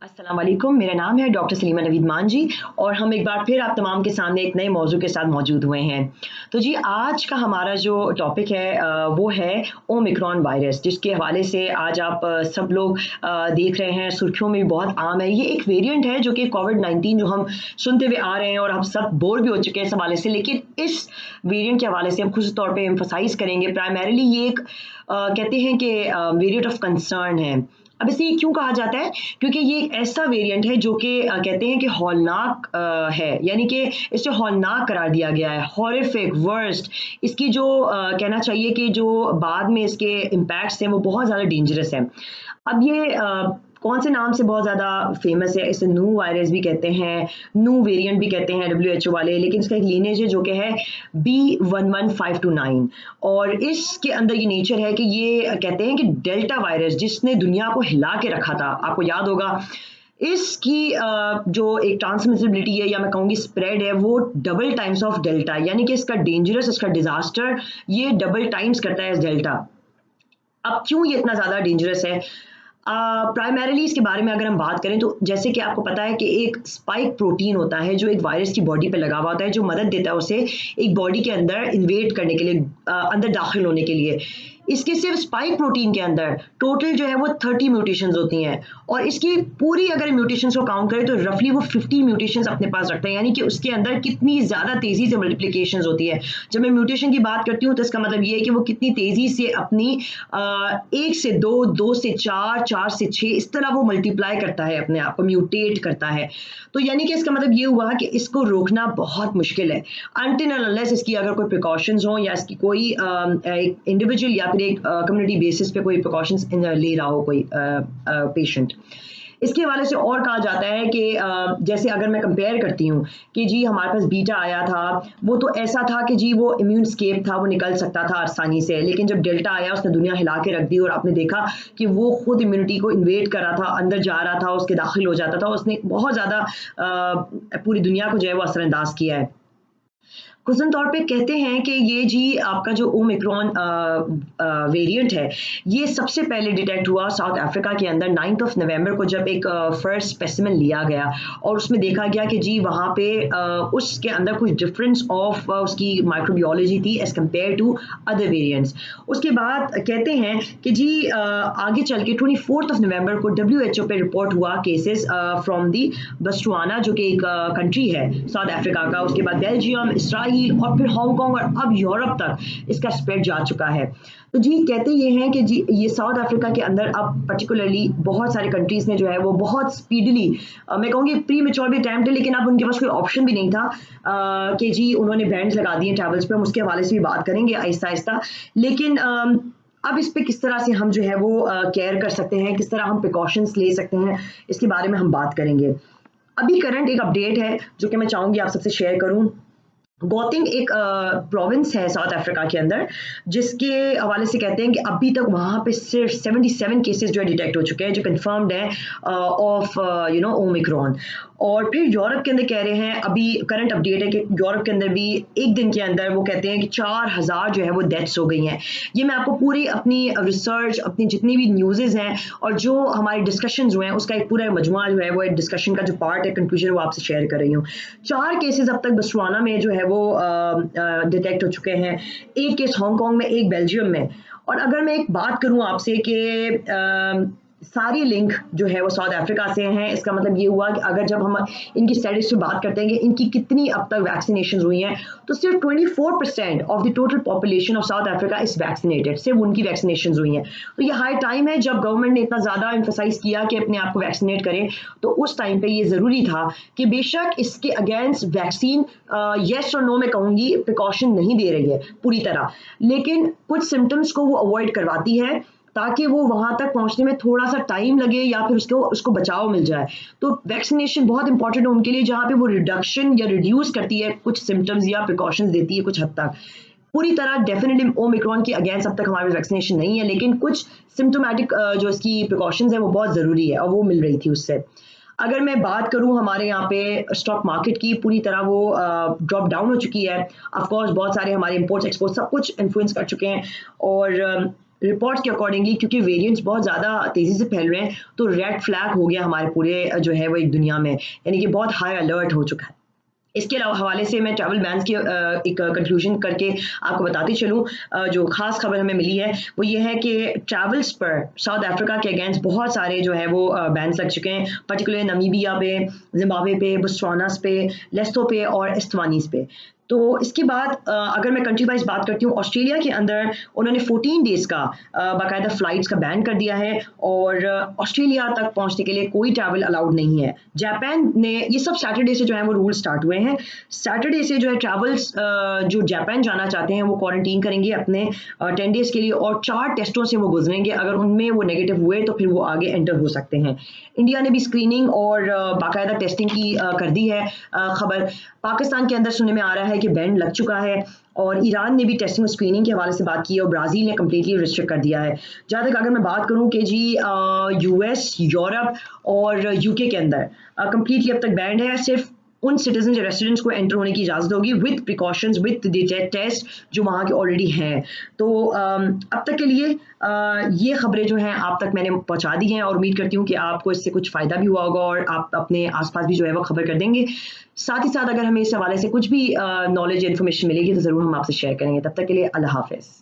अस्सलाम वालेकुम, मेरा नाम है डॉक्टर सलीमा नवीद मान जी और हम एक बार फिर आप तमाम के सामने एक नए मौजू के साथ मौजूद हुए हैं। तो जी आज का हमारा जो टॉपिक है वो है ओमिक्रॉन वायरस, जिसके हवाले से आज आप सब लोग देख रहे हैं, सुर्खियों में भी बहुत आम है। ये एक वेरिएंट है जो कि कोविड-19 जो हम सुनते हुए आ रहे हैं और हम सब बोर भी हो चुके हैं इस हवाले से। लेकिन इस वेरिएंट के हवाले से हम ख़ुसूस तौर पे एम्फसाइज़ करेंगे। प्राइमरीली ये एक कहते हैं कि वेरिएंट ऑफ कंसर्न है। अब इसे क्यों कहा जाता है? क्योंकि ये एक ऐसा वेरिएंट है जो कि कहते हैं कि हौलनाक है, यानी कि इसे हौलनाक करार दिया गया है, हॉरिफिक, वर्स्ट। इसकी जो कहना चाहिए कि जो बाद में इसके इम्पैक्ट्स हैं वो बहुत ज़्यादा डेंजरस हैं। अब ये कौन से नाम से बहुत ज़्यादा फेमस है? इसे नू वायरस भी कहते हैं, नू वेरिएंट भी कहते हैं डब्ल्यूएचओ वाले, लेकिन इसका एक लीनेज है जो कि है B11529 और इसके अंदर ये नेचर है कि ये कहते हैं कि डेल्टा वायरस जिसने दुनिया को हिला के रखा था, आपको याद होगा इसकी जो एक ट्रांसमिसिबिलिटी है या मैं कहूँगी स्प्रेड है वो डबल टाइम्स ऑफ डेल्टा, यानी कि इसका डेंजरस, इसका डिजास्टर ये डबल टाइम्स करता है इस डेल्टा। अब क्यों ये इतना ज़्यादा डेंजरस है? प्राइमरीली इसके बारे में अगर हम बात करें तो जैसे कि आपको पता है कि एक स्पाइक प्रोटीन होता है जो एक वायरस की बॉडी पे लगा हुआ होता है, जो मदद देता है उसे एक बॉडी के अंदर इन्वेड करने के लिए, अंदर दाखिल होने के लिए। इसके सिर्फ स्पाइक प्रोटीन के अंदर टोटल जो है वो 30 म्यूटेशंस होती हैं और इसकी पूरी अगर म्यूटेशंस को काउंट करें तो रफली वो 50 म्यूटेशंस अपने पास रखता है, यानी कि उसके अंदर कितनी ज़्यादा तेज़ी से मल्टीप्लिकेशंस होती है। जब मैं म्यूटेशन की बात करती हूँ तो इसका मतलब ये है कि वो कितनी तेज़ी से अपनी 1 से 2, 2 से 4, 4 से 6 इस तरह वो मल्टीप्लाई करता है, अपने आप को म्यूटेट करता है। तो यानी कि इसका मतलब ये हुआ कि इसको रोकना बहुत मुश्किल है अनटिल एंड अनलेस इसकी अगर कोई प्रिकॉशंस हों या इसकी कोई एक इंडिविजुअल या फिर एक कम्युनिटी बेसिस पे कोई प्रिकॉशंस ले रहा हो कोई पेशेंट। इसके हवाले से और कहा जाता है कि जैसे अगर मैं कंपेयर करती हूँ कि जी हमारे पास बीटा आया था, वो तो ऐसा था कि जी वो इम्यून स्केप था, वो निकल सकता था आसानी से, लेकिन जब डेल्टा आया उसने दुनिया हिला के रख दी और आपने देखा कि वो खुद इम्यूनिटी को इन्वेड कर रहा था, अंदर जा रहा था, उसके दाखिल हो जाता था, उसने बहुत ज़्यादा पूरी दुनिया को जो है वो असरअंदाज किया है। खुसूसन तौर पे कहते हैं कि ये जी आपका जो ओमिक्रॉन वेरिएंट है, ये सबसे पहले डिटेक्ट हुआ साउथ अफ्रीका के अंदर 9 नवंबर को, जब एक फर्स्ट स्पेसिमेन लिया गया और उसमें देखा गया कि जी वहाँ पे उसके अंदर कुछ डिफरेंस ऑफ उसकी माइक्रोबियोलॉजी थी as compared to other variants. उसके बाद कहते हैं कि जी आगे चल के 24 नवंबर को डब्ल्यूएचओ पे रिपोर्ट हुआ केसेस फ्रॉम दी बोत्सवाना, जो कि एक कंट्री है साउथ अफ्रीका का, उसके बाद बेल्जियम, इसराइल और फिर हांगकांग और अब यूरोप तक इसका स्प्रेड जा चुका है। तो जी कहते ये हैं कि जी ये साउथ अफ्रीका के अंदर अब पर्टिकुलरली बहुत सारे कंट्रीज ने जो है वो बहुत स्पीडली, मैं कहूँगी प्री मेच्योर भी अटेम्प्ट है, लेकिन अब उनके पास कोई ऑप्शन भी नहीं था कि जी उन्होंने बैंड्स लगा दिए ट्रैवल्स पे। हम उसके हवाले से भी बात करेंगे आहिस्ता आहिस्ता, लेकिन अब इस पे किस तरह से हम जो है वो केयर कर सकते हैं, किस तरह हम प्रिकॉशंस ले सकते हैं, इसके बारे में हम बात करेंगे। अभी करंट एक अपडेट है जो कि मैं चाहूँगी आप सबसे शेयर करूँ। गौतिंग एक प्रोविंस है साउथ अफ्रीका के अंदर, जिसके हवाले से कहते हैं कि अभी तक वहाँ पे सिर्फ 77 केसेस जो है डिटेक्ट हो चुके हैं, जो कंफर्म्ड है ऑफ ओमिक्रॉन। और फिर यूरोप के अंदर कह रहे हैं, अभी करंट अपडेट है कि यूरोप के अंदर भी एक दिन के अंदर वो कहते हैं कि 4000 जो है वो डेथ्स हो गई हैं। ये मैं आपको पूरी अपनी रिसर्च, अपनी जितनी भी न्यूज़ेज़ हैं और जो हमारे डिस्कशंस हुए हैं उसका एक पूरा मजमुआ जो है वो एक डिस्कशन का जो पार्ट है, कंक्लूजन, वो आपसे शेयर कर रही हूँ। 4 केसेस अब तक बोत्सवाना में जो है वो डिटेक्ट हो चुके हैं, 1 केस हांगकांग में, 1 बेल्जियम में। और अगर मैं एक बात करूँ आपसे कि सारी लिंक जो है वो साउथ अफ्रीका से हैं, इसका मतलब ये हुआ कि अगर जब हम इनकी स्टडीज पे बात करते हैं कि इनकी कितनी अब तक वैक्सीनेशन हुई हैं, तो सिर्फ 24% of the total population of south Africa is vaccinated, सिर्फ उनकी वैक्सीनेशन हुई हैं। तो ये हाई टाइम है, जब गवर्नमेंट ने इतना ज़्यादा एम्फसाइज किया कि अपने आप को वैक्सीनेट करें, तो उस टाइम पे ये ज़रूरी था कि बेशक इसके अगेंस्ट वैक्सीन येस और नो में कहूँगी प्रिकॉशन नहीं दे रही है पूरी तरह, लेकिन कुछ सिम्टम्स को वो अवॉइड करवाती है ताकि वो वहाँ तक पहुँचने में थोड़ा सा टाइम लगे या फिर उसको बचाव मिल जाए। तो वैक्सीनेशन बहुत इंपॉर्टेंट है उनके लिए, जहाँ पे वो रिडक्शन या रिड्यूस करती है कुछ सिम्टम्स या प्रिकॉशंस देती है कुछ हद तक। पूरी तरह डेफिनेटली ओमिक्रॉन के अगेंस्ट अब तक हमारे वैक्सीनेशन नहीं है, लेकिन कुछ सिम्टोमेटिक जो इसकी प्रिकॉशंस है वो बहुत ज़रूरी है और वो मिल रही थी उससे। अगर मैं बात करूं हमारे यहाँ पे स्टॉक मार्केट की, पूरी तरह वो ड्रॉप डाउन हो चुकी है। ऑफ कोर्स बहुत सारे हमारे इंपोर्ट्स एक्सपोर्ट्स सब कुछ इन्फ्लुएंस कर चुके हैं और रिपोर्ट्स के अकॉर्डिंगली, क्योंकि वेरिएंट्स बहुत ज़्यादा तेज़ी से फैल रहे हैं, तो रेड फ्लैग हो गया हमारे पूरे जो है वो एक दुनिया में, यानी कि बहुत हाई अलर्ट हो चुका है। इसके अलावा हवाले से मैं ट्रैवल बैन्स की एक कंक्लूजन करके आपको बताती चलूँ, जो ख़ास खबर हमें मिली है वो ये है कि ट्रैवल्स पर साउथ अफ्रीका के अगेंस्ट बहुत सारे जो है वो बैन्स लग चुके हैं, पर्टिकुलर नमीबिया पे, जिम्बाब्वे पे, बोत्सवानास पे, लेसोथो पे और एस्टवानीस पे। तो इसके बाद अगर मैं कंट्री वाइज बात करती हूँ, ऑस्ट्रेलिया के अंदर उन्होंने 14 डेज़ का बाकायदा फ़्लाइट्स का बैन कर दिया है और ऑस्ट्रेलिया तक पहुँचने के लिए कोई ट्रैवल अलाउड नहीं है। जापान ने, ये सब सैटरडे से जो है वो रूल स्टार्ट हुए हैं। सैटरडे से जो है ट्रैवल्स जो जापान जाना चाहते हैं वो क्वारंटीन करेंगे अपने 10 डेज़ के लिए और 4 टेस्टों से वो गुजरेंगे। अगर उनमें वो नेगेटिव हुए तो फिर वो आगे एंटर हो सकते हैं। इंडिया ने भी स्क्रीनिंग और बाकायदा टेस्टिंग की कर दी है खबर। पाकिस्तान के अंदर सुनने में आ रहा है कि बैन लग चुका है और ईरान ने भी टेस्टिंग और स्क्रीनिंग के हवाले से बात की है और ब्राज़ील ने कम्प्लीटली रिस्ट्रिक्ट कर दिया है। जहाँ तक अगर मैं बात करूँ कि जी यूएस, यूरोप और यूके के अंदर कम्प्लीटली अब तक बैंड है। सिर्फ उन सिटीजन या रेसिडेंट्स को एंटर होने की इजाज़त होगी with precautions, with the test जो वहाँ के ऑलरेडी हैं। तो अब तक के लिए ये खबरें जो हैं आप तक मैंने पहुँचा दी हैं और उम्मीद करती हूँ कि आपको इससे कुछ फ़ायदा भी हुआ होगा और आप अपने आसपास भी जो है वो खबर कर देंगे। साथ ही साथ अगर हमें इस हवाले से कुछ भी नॉलेज या इन्फॉर्मेशन मिलेगी तो ज़रूर हम आपसे शेयर करेंगे। तब तक के लिए अल्लाह हाफ़िज़।